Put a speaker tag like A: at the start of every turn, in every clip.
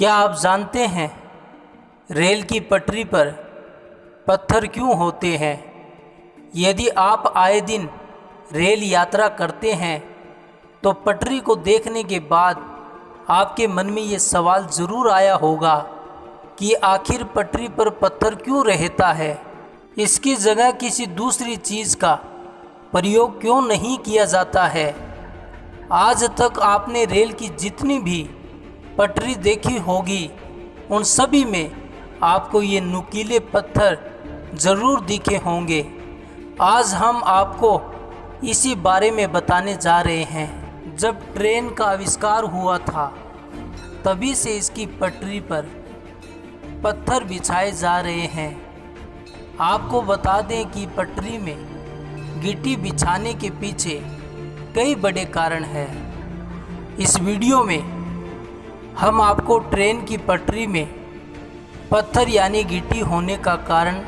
A: क्या आप जानते हैं रेल की पटरी पर पत्थर क्यों होते हैं? यदि आप आए दिन रेल यात्रा करते हैं तो पटरी को देखने के बाद आपके मन में ये सवाल ज़रूर आया होगा कि आखिर पटरी पर पत्थर क्यों रहता है, इसकी जगह किसी दूसरी चीज़ का प्रयोग क्यों नहीं किया जाता है। आज तक आपने रेल की जितनी भी पटरी देखी होगी उन सभी में आपको ये नुकीले पत्थर ज़रूर दिखे होंगे। आज हम आपको इसी बारे में बताने जा रहे हैं। जब ट्रेन का आविष्कार हुआ था तभी से इसकी पटरी पर पत्थर बिछाए जा रहे हैं। आपको बता दें कि पटरी में गिट्टी बिछाने के पीछे कई बड़े कारण हैं। इस वीडियो में हम आपको ट्रेन की पटरी में पत्थर यानी गिट्टी होने का कारण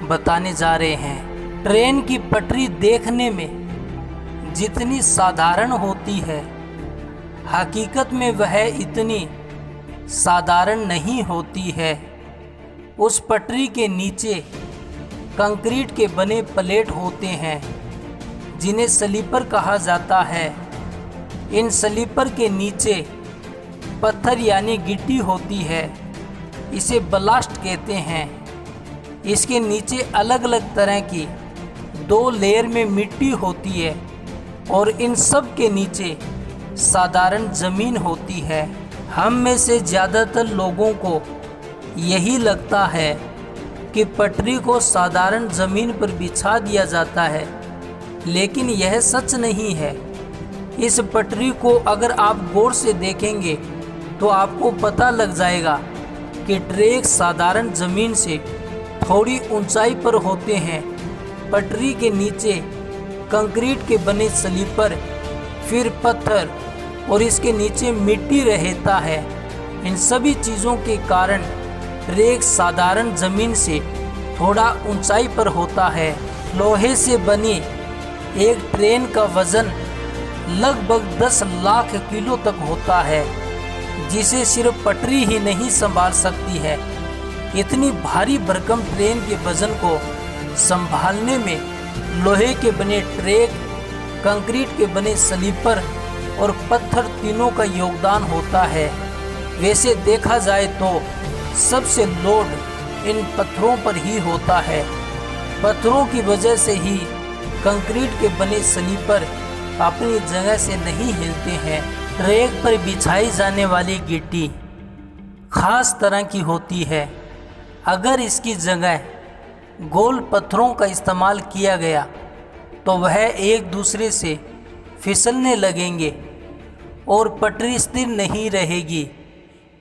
A: बताने जा रहे हैं। ट्रेन की पटरी देखने में जितनी साधारण होती है, हकीकत में वह इतनी साधारण नहीं होती है। उस पटरी के नीचे कंक्रीट के बने प्लेट होते हैं जिन्हें स्लीपर कहा जाता है। इन स्लीपर के नीचे पत्थर यानी गिट्टी होती है, इसे ब्लास्ट कहते हैं। इसके नीचे अलग अलग तरह की 2 लेयर में मिट्टी होती है और इन सब के नीचे साधारण ज़मीन होती है। हम में से ज़्यादातर लोगों को यही लगता है कि पटरी को साधारण ज़मीन पर बिछा दिया जाता है, लेकिन यह सच नहीं है। इस पटरी को अगर आप गौर से देखेंगे तो आपको पता लग जाएगा कि ट्रैक साधारण ज़मीन से थोड़ी ऊंचाई पर होते हैं। पटरी के नीचे कंक्रीट के बने स्लीपर, फिर पत्थर और इसके नीचे मिट्टी रहता है। इन सभी चीज़ों के कारण ट्रैक साधारण ज़मीन से थोड़ा ऊंचाई पर होता है। लोहे से बनी एक ट्रेन का वज़न लगभग 10 लाख किलो तक होता है, जिसे सिर्फ पटरी ही नहीं संभाल सकती है। इतनी भारी भरकम ट्रेन के वजन को संभालने में लोहे के बने ट्रैक, कंक्रीट के बने स्लीपर और पत्थर तीनों का योगदान होता है। वैसे देखा जाए तो सबसे लोड इन पत्थरों पर ही होता है। पत्थरों की वजह से ही कंक्रीट के बने स्लीपर अपनी जगह से नहीं हिलते हैं। ट्रैक पर बिछाई जाने वाली गिट्टी खास तरह की होती है। अगर इसकी जगह गोल पत्थरों का इस्तेमाल किया गया तो वह एक दूसरे से फिसलने लगेंगे और पटरी स्थिर नहीं रहेगी।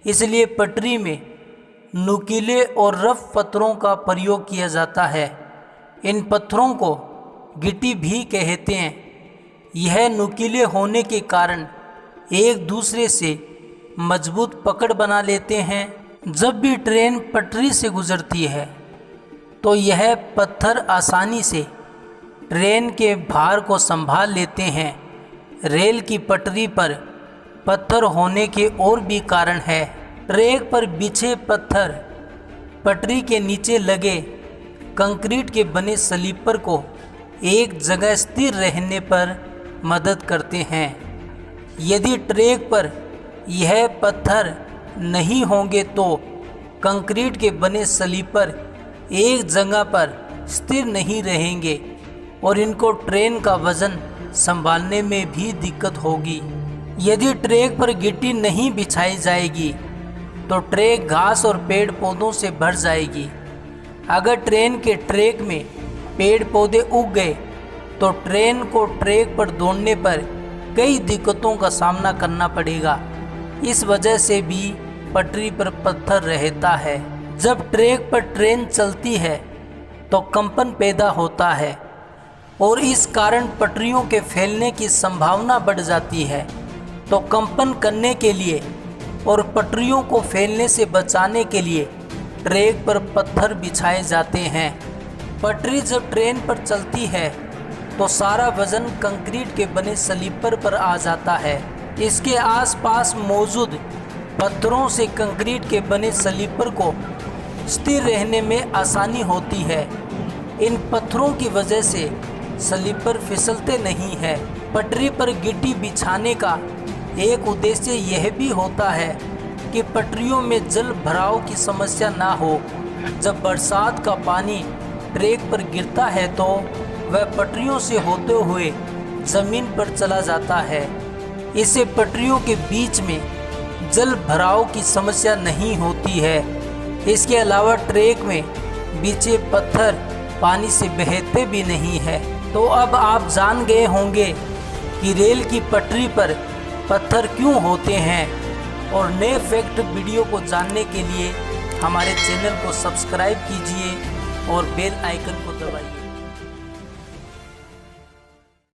A: इसलिए पटरी में नुकीले और रफ पत्थरों का प्रयोग किया जाता है। इन पत्थरों को गिट्टी भी कहते हैं। यह नुकीले होने के कारण एक दूसरे से मजबूत पकड़ बना लेते हैं। जब भी ट्रेन पटरी से गुजरती है तो यह पत्थर आसानी से ट्रेन के भार को संभाल लेते हैं। रेल की पटरी पर पत्थर होने के और भी कारण है। ट्रैक पर बिछे पत्थर पटरी के नीचे लगे कंक्रीट के बने स्लीपर को एक जगह स्थिर रहने पर मदद करते हैं। यदि ट्रैक पर यह पत्थर नहीं होंगे तो कंक्रीट के बने स्लीपर एक जगह पर स्थिर नहीं रहेंगे और इनको ट्रेन का वज़न संभालने में भी दिक्कत होगी। यदि ट्रैक पर गिट्टी नहीं बिछाई जाएगी तो ट्रैक घास और पेड़ पौधों से भर जाएगी। अगर ट्रेन के ट्रैक में पेड़ पौधे उग गए तो ट्रेन को ट्रैक पर दौड़ने पर कई दिक्कतों का सामना करना पड़ेगा। इस वजह से भी पटरी पर पत्थर रहता है। जब ट्रैक पर ट्रेन चलती है तो कंपन पैदा होता है और इस कारण पटरियों के फैलने की संभावना बढ़ जाती है। तो कंपन करने के लिए और पटरियों को फैलने से बचाने के लिए ट्रैक पर पत्थर बिछाए जाते हैं। पटरी जब ट्रेन पर चलती है तो सारा वजन कंक्रीट के बने स्लीपर पर आ जाता है। इसके आसपास मौजूद पत्थरों से कंक्रीट के बने स्लीपर को स्थिर रहने में आसानी होती है। इन पत्थरों की वजह से स्लीपर फिसलते नहीं है। पटरी पर गिट्टी बिछाने का एक उद्देश्य यह भी होता है कि पटरियों में जल भराव की समस्या ना हो। जब बरसात का पानी ट्रैक पर गिरता है तो वह पटरियों से होते हुए ज़मीन पर चला जाता है। इससे पटरियों के बीच में जल भराव की समस्या नहीं होती है। इसके अलावा ट्रैक में बिछे पत्थर पानी से बहते भी नहीं है। तो अब आप जान गए होंगे कि रेल की पटरी पर पत्थर क्यों होते हैं। और नए फैक्ट वीडियो को जानने के लिए हमारे चैनल को सब्सक्राइब कीजिए और बेल आइकन को दबाइए।